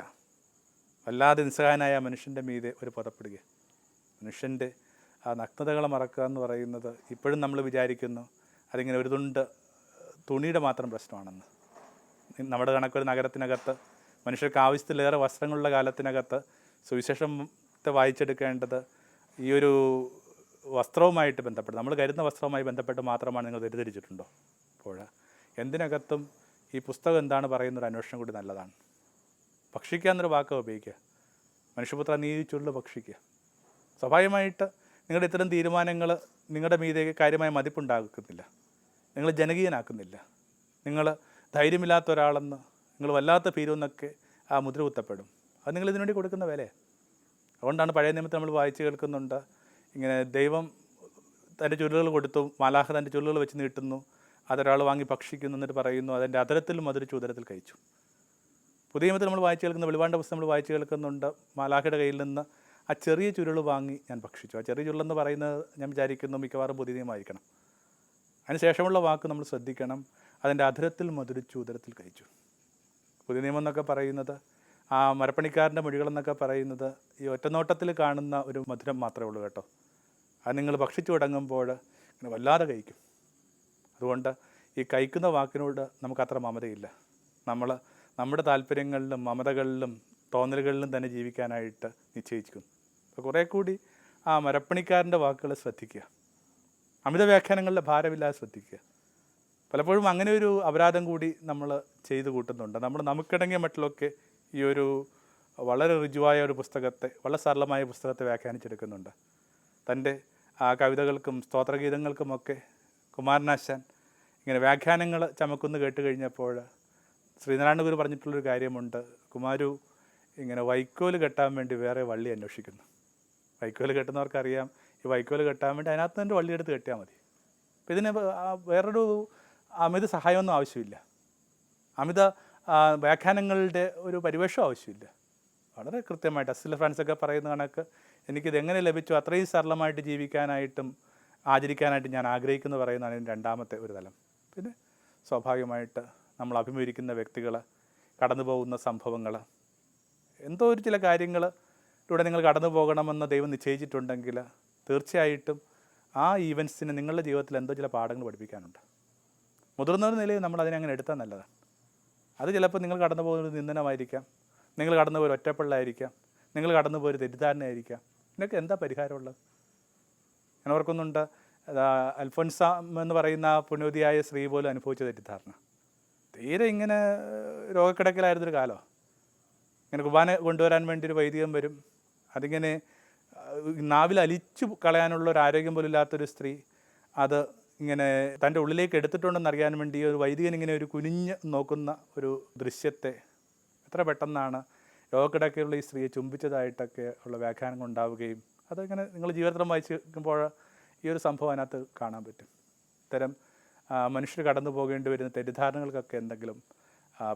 [SPEAKER 1] വല്ലാതെ നിസ്സഹായനായ മനുഷ്യൻ്റെ മീതെ ഒരു പുതപ്പെടുക. മനുഷ്യൻ്റെ ആ നഗ്നതകളെ മറക്കുക എന്ന് പറയുന്നത് ഇപ്പോഴും നമ്മൾ വിചാരിക്കുന്നു അതിങ്ങനെ ഒരു തുണ്ട് തുണിയുടെ മാത്രം പ്രശ്നമാണെന്ന്. നമ്മുടെ കണക്കൊരു നഗരത്തിനകത്ത് മനുഷ്യർക്ക് ആവശ്യത്തിലേറെ വസ്ത്രങ്ങളുള്ള കാലത്തിനകത്ത് സുവിശേഷത്തെ വായിച്ചെടുക്കേണ്ടത് ഈ ഒരു വസ്ത്രവുമായിട്ട് ബന്ധപ്പെട്ട്, നമ്മൾ കരുതുന്ന വസ്ത്രവുമായി ബന്ധപ്പെട്ട് മാത്രമാണ് നിങ്ങൾ തെറ്റിദ്ധരിച്ചിട്ടുണ്ടോ? അപ്പോൾ എന്തിനകത്തും ഈ പുസ്തകം എന്താണ് പറയുന്നൊരു അന്വേഷണം കൂടി നല്ലതാണ്. ഭക്ഷിക്കുക എന്നൊരു വാക്ക് ഉപയോഗിക്കുക. മനുഷ്യപുത്ര നീ ചുരുള് ഭക്ഷിക്കുക. സ്വാഭാവികമായിട്ട് നിങ്ങളുടെ ഇത്തരം തീരുമാനങ്ങൾ നിങ്ങളുടെ മീതെ കാര്യമായ മതിപ്പുണ്ടാക്കുന്നില്ല, നിങ്ങൾ ജനകീയനാക്കുന്നില്ല. നിങ്ങൾ ധൈര്യമില്ലാത്ത ഒരാളെന്ന്, നിങ്ങൾ വല്ലാത്ത ഭീരുവെന്നൊക്കെ ആ മുദ്ര കുത്തപ്പെടും. അത് നിങ്ങൾ ഇതിനു വേണ്ടി കൊടുക്കുന്ന വിലയാണ്. അതുകൊണ്ടാണ് പഴയ നിയമത്തിൽ നമ്മൾ വായിച്ച് കേൾക്കുന്നുണ്ട്, ഇങ്ങനെ ദൈവം തൻ്റെ ചുരുളുകൾ കൊടുത്തു, മാലാഖ തൻ്റെ ചുരുളുകൾ വെച്ച് നീട്ടുന്നു, അതൊരാൾ വാങ്ങി ഭക്ഷിക്കുന്നു, എന്നിട്ട് പറയുന്നു അതിൻ്റെ അതരത്തിലും അതൊരു ചൂതരത്തിൽ കഴിച്ചു. പുതിയ നിയമത്തിൽ നമ്മൾ വായിച്ച് കേൾക്കുന്ന വെളിപാടിൻ്റെ പുസ്തകം നമ്മൾ വായിച്ച് കേൾക്കുന്നുണ്ട്, മാലാഖയുടെ കയ്യിൽ നിന്ന് ആ ചെറിയ ചുരുൾ വാങ്ങി ഞാൻ ഭക്ഷിച്ചു. ആ ചെറിയ ചുരുളെന്ന് പറയുന്നത് ഞാൻ വിചാരിക്കുന്നു മിക്കവാറും പുതിയ നിയമമായിരിക്കണം. അതിനുശേഷമുള്ള വാക്ക് നമ്മൾ ശ്രദ്ധിക്കണം, അതിൻ്റെ അധരത്തിൽ മധുരിച്ചു ഉദരത്തിൽ കഴിച്ചു. പുതിയ നിയമം എന്നൊക്കെ പറയുന്നത്, ആ മരപ്പണിക്കാരൻ്റെ മൊഴികളെന്നൊക്കെ പറയുന്നത് ഈ ഒറ്റനോട്ടത്തിൽ കാണുന്ന ഒരു മധുരം മാത്രമേ ഉള്ളൂ കേട്ടോ. അത് നിങ്ങൾ ഭക്ഷിച്ചു തുടങ്ങുമ്പോൾ ഇങ്ങനെ വല്ലാതെ കഴിക്കും. അതുകൊണ്ട് ഈ കഴിക്കുന്ന വാക്കിനോട് നമുക്കത്ര മമതയില്ല. നമ്മൾ നമ്മുടെ താല്പര്യങ്ങളിലും മമതകളിലും തോന്നലുകളിലും തന്നെ ജീവിക്കാനായിട്ട് നിശ്ചയിച്ചിരിക്കുന്നു. അപ്പോൾ കുറേ കൂടി ആ മരപ്പണിക്കാരൻ്റെ വാക്കുകൾ ശ്രദ്ധിക്കുക, അമിത വ്യാഖ്യാനങ്ങളുടെ ഭാരമില്ലാതെ ശ്രദ്ധിക്കുക. പലപ്പോഴും അങ്ങനെ ഒരു അപരാധം കൂടി നമ്മൾ ചെയ്തു കൂട്ടുന്നുണ്ട്. നമ്മൾ നമുക്കിടങ്ങിയ മട്ടിലൊക്കെ ഈ ഒരു വളരെ ഋജുവായ ഒരു പുസ്തകത്തെ, വളരെ സരളമായ പുസ്തകത്തെ വ്യാഖ്യാനിച്ചെടുക്കുന്നുണ്ട്. തൻ്റെ ആ കവിതകൾക്കും സ്തോത്രഗീതങ്ങൾക്കുമൊക്കെ കുമാരനാശാൻ ഇങ്ങനെ വ്യാഖ്യാനങ്ങൾ ചമക്കുന്നു കേട്ട് കഴിഞ്ഞപ്പോൾ ശ്രീനാരായണ ഗുരു പറഞ്ഞിട്ടുള്ളൊരു കാര്യമുണ്ട്, കുമാരു ഇങ്ങനെ വൈക്കോല് കെട്ടാൻ വേണ്ടി വേറെ വള്ളി അന്വേഷിക്കുന്നു. വൈക്കോല് കെട്ടുന്നവർക്കറിയാം, ഈ വൈക്കോല് കെട്ടാൻ വേണ്ടി അതിനകത്ത് തന്നെ വള്ളിയെടുത്ത് കെട്ടിയാൽ മതി. അപ്പം ഇതിന് വേറൊരു അമിത സഹായമൊന്നും ആവശ്യമില്ല, അമിത വ്യാഖ്യാനങ്ങളുടെ ഒരു പരിവേഷം ആവശ്യമില്ല. വളരെ കൃത്യമായിട്ട് അസിൽ ഫ്രാൻസൊക്കെ പറയുന്ന കണക്ക് എനിക്കിതെങ്ങനെ ലഭിച്ചു അത്രയും സരളമായിട്ട് ജീവിക്കാനായിട്ടും ആചരിക്കാനായിട്ട് ഞാൻ ആഗ്രഹിക്കുന്നു പറയുന്നതാണ് ഇതിൻ്റെ രണ്ടാമത്തെ ഒരു തലം. പിന്നെ സ്വാഭാവികമായിട്ട് നമ്മൾ അഭിമുഖീകരിക്കുന്ന വ്യക്തികൾ, കടന്നു പോകുന്ന സംഭവങ്ങൾ, എന്തോ ഒരു ചില കാര്യങ്ങളിലൂടെ നിങ്ങൾ കടന്നു പോകണമെന്ന് ദൈവം നിശ്ചയിച്ചിട്ടുണ്ടെങ്കിൽ തീർച്ചയായിട്ടും ആ ഈവൻസിന് നിങ്ങളുടെ ജീവിതത്തിൽ എന്തോ ചില പാഠങ്ങൾ പഠിപ്പിക്കാനുണ്ട്. മുതിർന്നൊരു നിലയിൽ നമ്മൾ അതിനെ അങ്ങനെ എടുത്താൽ നല്ലതാണ്. അത് ചിലപ്പോൾ നിങ്ങൾ കടന്നു പോകുന്നൊരു നിന്ദനമായിരിക്കാം, നിങ്ങൾ കടന്നു പോയൊരു ഒറ്റപ്പെടലായിരിക്കാം, നിങ്ങൾ കടന്നു പോയൊരു തെറ്റിദ്ധാരണയായിരിക്കാം. ഇതിനൊക്കെ എന്താ പരിഹാരമുള്ളത്? ഞാൻ ഓർക്കുന്നുണ്ട്, അൽഫോൻസാം എന്ന് പറയുന്ന പുണ്യവതിയായ സ്ത്രീ പോലും അനുഭവിച്ച തെറ്റിദ്ധാരണ. തീരെ ഇങ്ങനെ രോഗക്കിടക്കിലായിരുന്നൊരു കാലം. ഇങ്ങനെ കുർബാന കൊണ്ടുവരാൻ വേണ്ടി ഒരു വൈദികൻ വരും, അതിങ്ങനെ നാവിൽ അലിച്ചു കളയാനുള്ള ഒരു ആരോഗ്യം പോലും ഇല്ലാത്തൊരു സ്ത്രീ അത് ഇങ്ങനെ തൻ്റെ ഉള്ളിലേക്ക് എടുത്തിട്ടുണ്ടെന്ന് അറിയാൻ വേണ്ടി ഒരു വൈദികൻ ഇങ്ങനെ ഒരു കുനിഞ്ഞ് നോക്കുന്ന ഒരു ദൃശ്യത്തെ എത്ര പെട്ടെന്നാണ് രോഗക്കിടക്കയുള്ള ഈ സ്ത്രീയെ ചുംബിച്ചതായിട്ടൊക്കെ ഉള്ള വ്യാഖ്യാനങ്ങൾ ഉണ്ടാവുകയും അതിങ്ങനെ നിങ്ങൾ ജീവിതത്തിൽ വായിച്ച് നിൽക്കുമ്പോൾ ഈ ഒരു സംഭവം അതിനകത്ത് കാണാൻ പറ്റും. ഇത്തരം മനുഷ്യർ കടന്നു പോകേണ്ടി വരുന്ന തെറ്റിദ്ധാരണകൾക്കൊക്കെ എന്തെങ്കിലും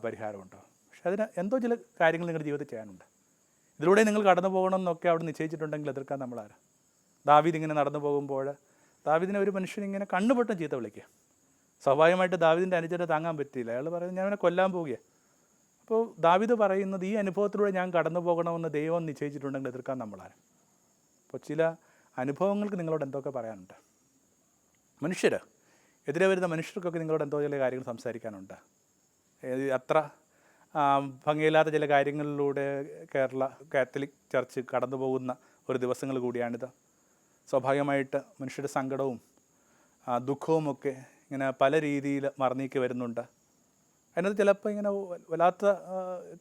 [SPEAKER 1] പരിഹാരമുണ്ടോ? പക്ഷെ അതിന് എന്തോ ചില കാര്യങ്ങൾ നിങ്ങളുടെ ജീവിതത്തിൽ ചെയ്യാനുണ്ട്. ഇതിലൂടെ നിങ്ങൾ കടന്നു പോകണമെന്നൊക്കെ അവിടെ നിശ്ചയിച്ചിട്ടുണ്ടെങ്കിൽ എതിർക്കാൻ നമ്മളാരാ? ദാവീദ് ഇങ്ങനെ നടന്നു പോകുമ്പോൾ ദാവീദിനെ ഒരു മനുഷ്യൻ ഇങ്ങനെ കണ്ണുപൊട്ടം ചീത്ത വിളിക്കുക. സ്വാഭാവികമായിട്ട് ദാവീദിൻ്റെ അനുചരത താങ്ങാൻ പറ്റിയില്ല. അയാൾ പറയുന്നത് ഞാൻ അവനെ കൊല്ലാൻ പോവുകയാണ്. അപ്പോൾ ദാവീദ് പറയുന്നത് ഈ അനുഭവത്തിലൂടെ ഞാൻ കടന്നു പോകണമെന്ന് ദൈവം നിശ്ചയിച്ചിട്ടുണ്ടെങ്കിൽ എതിർക്കാൻ നമ്മളാരാ? അപ്പോൾ ചില അനുഭവങ്ങൾക്ക് നിങ്ങളോട് എന്തൊക്കെ പറയാനുണ്ട്? മനുഷ്യർ എതിരെ വരുന്ന മനുഷ്യർക്കൊക്കെ നിങ്ങളോട് എന്തോ ചില കാര്യങ്ങൾ സംസാരിക്കാനുണ്ട്. അത്ര ഭംഗിയില്ലാത്ത ചില കാര്യങ്ങളിലൂടെ കേരള കാത്തലിക് ചർച്ച് കടന്നു പോകുന്ന ഒരു ദിവസങ്ങൾ കൂടിയാണിത്. സ്വാഭാവികമായിട്ട് മനുഷ്യരുടെ സങ്കടവും ദുഃഖവുമൊക്കെ ഇങ്ങനെ പല രീതിയിൽ മറന്നീക്കി വരുന്നുണ്ട്. അതിനകത്ത് ചിലപ്പോൾ ഇങ്ങനെ വല്ലാത്ത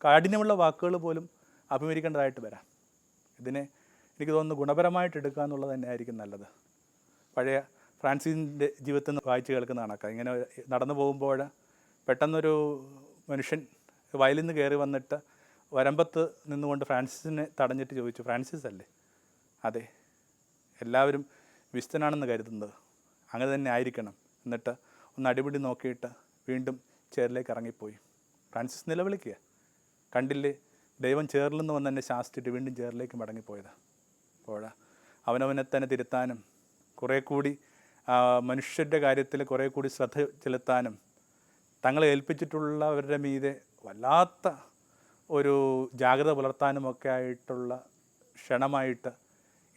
[SPEAKER 1] കാഠിന്യമുള്ള വാക്കുകൾ പോലും അഭിമുഖീകരിക്കേണ്ടതായിട്ട് വരാം. ഇതിനെ എനിക്ക് തോന്നുന്നു ഗുണപരമായിട്ട് എടുക്കുക എന്നുള്ളത് തന്നെയായിരിക്കും നല്ലത്. പഴയ ഫ്രാൻസിൻ്റെ ജീവിതത്തിൽ നിന്ന് വായിച്ച് കേൾക്കുന്ന കണക്കാണ്. ഇങ്ങനെ നടന്നു പോകുമ്പോൾ പെട്ടെന്നൊരു മനുഷ്യൻ വയലിൽ നിന്ന് കയറി വന്നിട്ട് വരമ്പത്ത് നിന്നുകൊണ്ട് ഫ്രാൻസിസിനെ തടഞ്ഞിട്ട് ചോദിച്ചു, ഫ്രാൻസിസ് അല്ലേ? അതെ, എല്ലാവരും വിശുദ്ധനാണെന്ന് കരുതുന്നത് അങ്ങനെ തന്നെ ആയിരിക്കണം. എന്നിട്ട് ഒന്ന് അടിപിടി നോക്കിയിട്ട് വീണ്ടും ചേറിലേക്ക് ഇറങ്ങിപ്പോയി. ഫ്രാൻസിസ് നിലവിളിക്കുക, കണ്ടില്ലേ ദൈവം ചേറിൽ നിന്ന് വന്ന് എന്നെ ശാസിച്ചിട്ട് വീണ്ടും ചേറിലേക്ക് മടങ്ങിപ്പോയത്. അപ്പോൾ അവനവനെ തന്നെ തിരുത്താനും കുറേ കൂടി മനുഷ്യരുടെ കാര്യത്തിൽ കുറേ കൂടി ശ്രദ്ധ ചെലുത്താനും തങ്ങളെ ഏൽപ്പിച്ചിട്ടുള്ളവരുടെ മീതെ വല്ലാത്ത ഒരു ജാഗ്രത പുലർത്താനുമൊക്കെ ആയിട്ടുള്ള ക്ഷണമായിട്ട്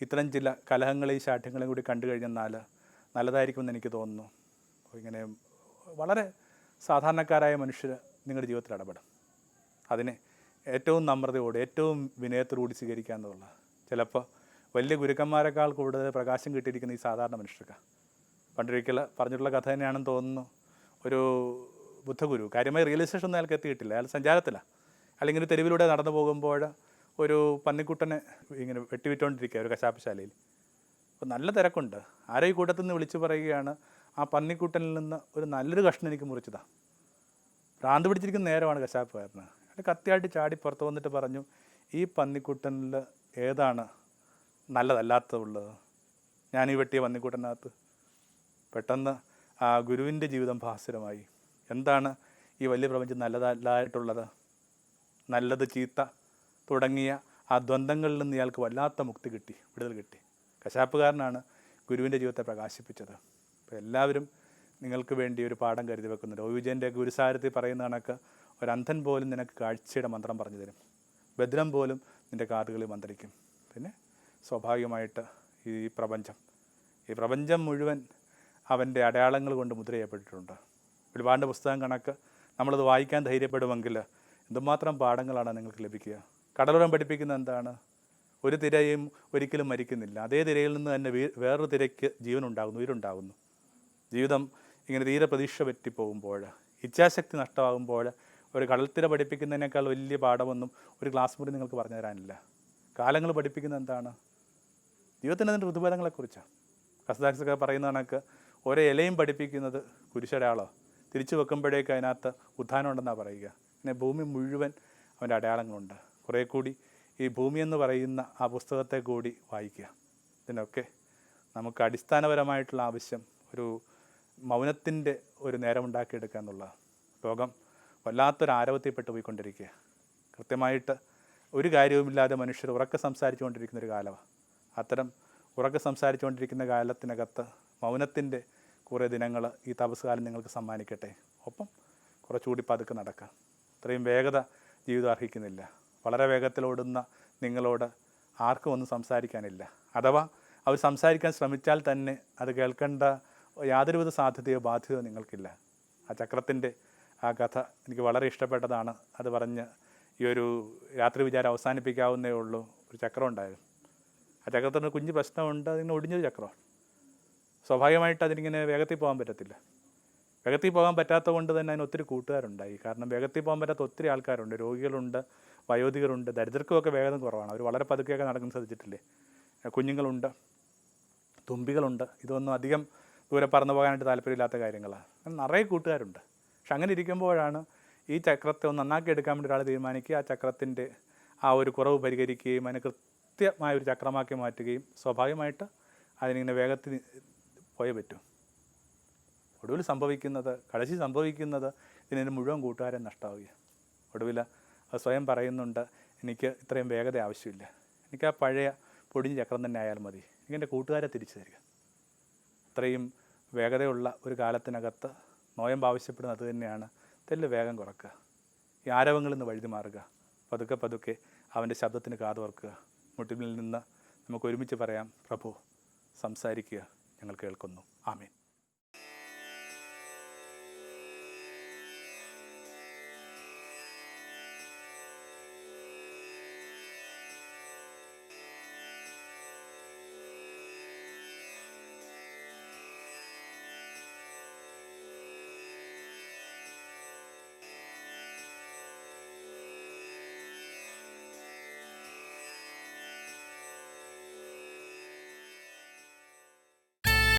[SPEAKER 1] ഇത്തരം ചില കലഹങ്ങളെയും ശാഠ്യങ്ങളെയും കൂടി കണ്ടു കഴിഞ്ഞാൽ നല്ലതായിരിക്കുമെന്ന് എനിക്ക് തോന്നുന്നു. ഇങ്ങനെ വളരെ സാധാരണക്കാരായ മനുഷ്യർ നിങ്ങളുടെ ജീവിതത്തിൽ ഇടപെടും. അതിനെ ഏറ്റവും നമ്രതയോടെ ഏറ്റവും വിനയത്തോടുകൂടി സ്വീകരിക്കുക എന്നുള്ള ചിലപ്പോൾ വലിയ ഗുരുക്കന്മാരെക്കാൾ കൂടുതൽ പ്രകാശം കിട്ടിയിരിക്കുന്ന ഈ സാധാരണ മനുഷ്യർക്ക്. പണ്ടൊരിക്കൽ പറഞ്ഞിട്ടുള്ള കഥ തന്നെയാണെന്ന് തോന്നുന്നു. ഒരു ബുദ്ധഗുരു കാര്യമായി റിയലൈസേഷൻ ഒന്നും അയാൾക്ക് എത്തിയിട്ടില്ല. അയാൾ സഞ്ചാരത്തിലാണ്. അല്ലെങ്കിൽ ഒരു തെരുവിലൂടെ നടന്നു പോകുമ്പോൾ ഒരു പന്നിക്കുട്ടനെ ഇങ്ങനെ വെട്ടിവിറ്റുകൊണ്ടിരിക്കുക ഒരു കശാപ്പശാലയിൽ. അപ്പോൾ നല്ല തിരക്കുണ്ട്. ആരോ ഈ കൂട്ടത്തിൽ നിന്ന് വിളിച്ചു പറയുകയാണ്, ആ പന്നിക്കുട്ടനിൽ നിന്ന് ഒരു നല്ലൊരു കഷ്ണം എനിക്ക് മുറിച്ചതാണ്. ഭ്രാന്ത് പിടിച്ചിരിക്കുന്ന നേരമാണ് കശാപ്പുകാരന്. അയാൾ കത്തിയായിട്ട് ചാടി പുറത്ത് വന്നിട്ട് പറഞ്ഞു, ഈ പന്നിക്കുട്ടനിൽ ഏതാണ് നല്ലതല്ലാത്തതുള്ളത്? ഞാൻ ഈ വെട്ടിയ പന്നിക്കുട്ടനകത്ത്. പെട്ടെന്ന് ആ ഗുരുവിൻ്റെ ജീവിതം ഭാസുരമായി. എന്താണ് ഈ വലിയ പ്രപഞ്ചം നല്ലതല്ലായിട്ടുള്ളത്? നല്ലത് ചീത്ത തുടങ്ങിയ ആ ദ്വന്ദ്ങ്ങളിൽ നിന്ന് ഇയാൾക്ക് വല്ലാത്ത മുക്തി കിട്ടി, വിടുതൽ കിട്ടി. കശാപ്പുകാരനാണ് ഗുരുവിൻ്റെ ജീവിതത്തെ പ്രകാശിപ്പിച്ചത്. അപ്പോൾ എല്ലാവരും നിങ്ങൾക്ക് വേണ്ടി ഒരു പാഠം കരുതി വെക്കുന്നുണ്ട്. വിജയൻ്റെ ഗുരുസാരത്തിൽ പറയുന്ന കണക്ക് ഒരു അന്ധൻ പോലും നിനക്ക് കാഴ്ചയുടെ മന്ത്രം പറഞ്ഞു തരും, ഭദ്രം പോലും നിൻ്റെ കാതുകളിൽ മന്ത്രിക്കും. പിന്നെ സ്വാഭാവികമായിട്ട് ഈ പ്രപഞ്ചം മുഴുവൻ അവൻ്റെ അടയാളങ്ങൾ കൊണ്ട് മുദ്ര ചെയ്യപ്പെട്ടിട്ടുണ്ട്. ഒരുപാട് പുസ്തകം കണക്ക് നമ്മളത് വായിക്കാൻ ധൈര്യപ്പെടുമെങ്കിൽ എന്തുമാത്രം പാഠങ്ങളാണ് നിങ്ങൾക്ക് ലഭിക്കുക. കടലോരം പഠിപ്പിക്കുന്ന എന്താണ്? ഒരു തിരയും ഒരിക്കലും മരിക്കുന്നില്ല. അതേ തിരയിൽ നിന്ന് തന്നെ വേറൊരു തിരയ്ക്ക് ജീവനുണ്ടാകുന്നു, ഉയരുണ്ടാകുന്നു. ജീവിതം ഇങ്ങനെ തീരെ പ്രതീക്ഷ പറ്റിപ്പോകുമ്പോൾ, ഇച്ഛാശക്തി നഷ്ടമാകുമ്പോൾ ഒരു കടൽത്തിര പഠിപ്പിക്കുന്നതിനേക്കാൾ വലിയ പാഠമൊന്നും ഒരു ക്ലാസ് മുറി നിങ്ങൾക്ക് പറഞ്ഞു തരാനില്ല. കാലങ്ങൾ പഠിപ്പിക്കുന്ന എന്താണ്? ജീവിതത്തിൻ്റെ അതിൻ്റെ ഋതുബലങ്ങളെക്കുറിച്ചാണ്. കസ്താക്സൊക്കെ പറയുന്ന കണക്ക് ഓരോ ഇലയും പഠിപ്പിക്കുന്നത് കുരിശടയാളോ, തിരിച്ചു വെക്കുമ്പോഴേക്ക് അതിനകത്ത് ഉത്ഥാനം ഉണ്ടെന്നാണ് പറയുക. പിന്നെ ഭൂമി മുഴുവൻ അവൻ്റെ അടയാളങ്ങളുണ്ട്. കുറേ കൂടി ഈ ഭൂമി എന്ന് പറയുന്ന ആ പുസ്തകത്തെ കൂടി വായിക്കുക. ഇതിനൊക്കെ നമുക്ക് അടിസ്ഥാനപരമായിട്ടുള്ള ആവശ്യം ഒരു മൗനത്തിൻ്റെ ഒരു നേരമുണ്ടാക്കിയെടുക്കുക എന്നുള്ളതാണ്. ലോകം വല്ലാത്തൊരു ആരവത്തിൽപ്പെട്ട് പോയിക്കൊണ്ടിരിക്കുക. കൃത്യമായിട്ട് ഒരു കാര്യവുമില്ലാതെ മനുഷ്യർ ഉറക്കെ സംസാരിച്ചു കൊണ്ടിരിക്കുന്നൊരു കാലമാണ്. അത്തരം ഉറക്കെ സംസാരിച്ചു കൊണ്ടിരിക്കുന്ന കാലത്തിനകത്ത് മൗനത്തിൻ്റെ കുറേ ദിനങ്ങൾ ഈ തപസ് കാലം നിങ്ങൾക്ക് സമ്മാനിക്കട്ടെ. ഒപ്പം കുറച്ചുകൂടി പതുക്കെ നടക്കുക. ഇത്രയും വേഗത ജീവിതം അർഹിക്കുന്നില്ല. വളരെ വേഗത്തിലോടുന്ന നിങ്ങളോട് ആർക്കും ഒന്നും സംസാരിക്കാനില്ല. അഥവാ അവർ സംസാരിക്കാൻ ശ്രമിച്ചാൽ തന്നെ അത് കേൾക്കേണ്ട യാതൊരുവിധ സാധ്യതയോ ബാധ്യതയോ നിങ്ങൾക്കില്ല. ആ ചക്രത്തിൻ്റെ ആ കഥ എനിക്ക് വളരെ ഇഷ്ടപ്പെട്ടതാണ്. അത് പറഞ്ഞ് ഈ ഒരു രാത്രി വിചാരം അവസാനിപ്പിക്കാവുന്നേ ഉള്ളൂ. ഒരു ചക്രം ഉണ്ടായിരുന്നു. ആ ചക്രത്തിന് കുഞ്ഞു പ്രശ്നമുണ്ട്. അതിങ്ങനെ ഒടിഞ്ഞൊരു ചക്രമാണ്. സ്വാഭാവികമായിട്ട് അതിനിങ്ങനെ വേഗത്തിൽ പോകാൻ പറ്റത്തില്ല. വേഗത്തിൽ പോകാൻ പറ്റാത്തത് കൊണ്ട് തന്നെ അതിന് ഒത്തിരി കൂട്ടുകാരുണ്ടായി. കാരണം വേഗത്തിൽ പോകാൻ പറ്റാത്ത ഒത്തിരി ആൾക്കാരുണ്ട്. രോഗികളുണ്ട്, വയോധികരുണ്ട്, ദരിദ്രർക്കുമൊക്കെ വേഗത കുറവാണ്. അവർ വളരെ പതുക്കെയൊക്കെ നടക്കുന്ന ശ്രദ്ധിച്ചിട്ടില്ലേ? കുഞ്ഞുങ്ങളുണ്ട്, തുമ്പികളുണ്ട്. ഇതൊന്നും അധികം ദൂരെ പറന്നു പോകാനായിട്ട് താല്പര്യമില്ലാത്ത കാര്യങ്ങളാണ്. അങ്ങനെ നിറയെ കൂട്ടുകാരുണ്ട്. പക്ഷെ അങ്ങനെ ഇരിക്കുമ്പോഴാണ് ഈ ചക്രത്തെ ഒന്ന് നന്നാക്കി എടുക്കാൻ വേണ്ടി ഒരാൾ തീരുമാനിക്കുക, ആ ചക്രത്തിൻ്റെ ആ ഒരു കുറവ് പരിഹരിക്കുകയും അതിനെ കൃത്യമായ ഒരു ചക്രമാക്കി മാറ്റുകയും സ്വാഭാവികമായിട്ട് അതിനിങ്ങനെ വേഗത്തിൽ പോയേ പറ്റും. ഒടുവിൽ സംഭവിക്കുന്നത് ഇതിന് മുഴുവൻ കൂട്ടുകാരൻ നഷ്ടമാവുകയാണ്. ഒടുവിൽ അത് സ്വയം പറയുന്നുണ്ട്, എനിക്ക് ഇത്രയും വേഗത ആവശ്യമില്ല, എനിക്ക് ആ പഴയ പൊടിഞ്ഞ ചക്രം തന്നെ ആയാൽ മതി, എനിക്ക് എൻ്റെ കൂട്ടുകാരെ തിരിച്ചു തരിക. ഇത്രയും വേഗതയുള്ള ഒരു കാലത്തിനകത്ത് നോയമ്പ് ആവശ്യപ്പെടുന്നത് അത് തന്നെയാണ്. തെല്ല് വേഗം കുറക്കുക, ഈ ആരവങ്ങളിൽ നിന്ന് വഴുതി മാറുക, പതുക്കെ അവൻ്റെ ശബ്ദത്തിന് കാതോർക്കുക. മുട്ടിൽ നിന്ന് നമുക്ക് ഒരുമിച്ച് പറയാം, പ്രഭു സംസാരിക്കുക, ഞങ്ങൾ കേൾക്കുന്നു. ആമേൻ.